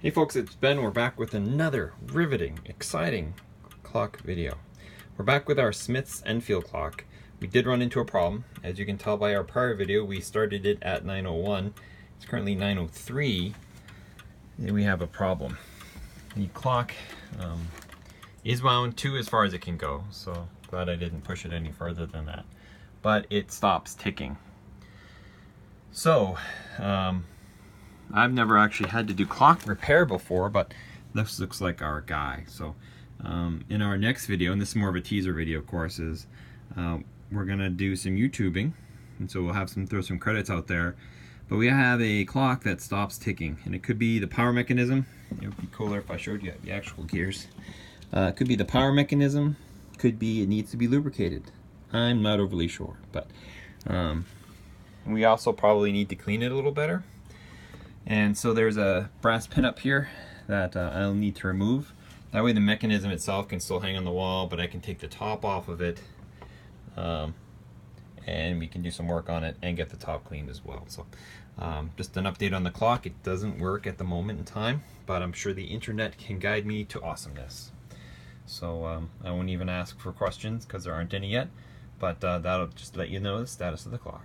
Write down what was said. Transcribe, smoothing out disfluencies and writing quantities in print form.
Hey folks, it's Ben. We're back with another riveting, exciting clock video. We're back with our Smith's Enfield clock. We did run into a problem. As you can tell by our prior video, we started it at 9:01. It's currently 9:03, and we have a problem. The clock is wound to as far as it can go, so glad I didn't push it any further than that. But it stops ticking. So, I've never actually had to do clock repair before, but this looks like our guy. So in our next video, and this is more of a teaser video of course, is we're gonna do some YouTubing, and so we'll have throw some credits out there. But we have a clock that stops ticking, and it could be the power mechanism. It would be cooler if I showed you the actual gears. It could be the power mechanism, could be it needs to be lubricated. I'm not overly sure, but we also probably need to clean it a little better. And so there's a brass pin up here that I'll need to remove. That way the mechanism itself can still hang on the wall, but I can take the top off of it, and we can do some work on it and get the top cleaned as well. So just an update on the clock. It doesn't work at the moment in time, but I'm sure the internet can guide me to awesomeness. So I won't even ask for questions because there aren't any yet, but that'll just let you know the status of the clock.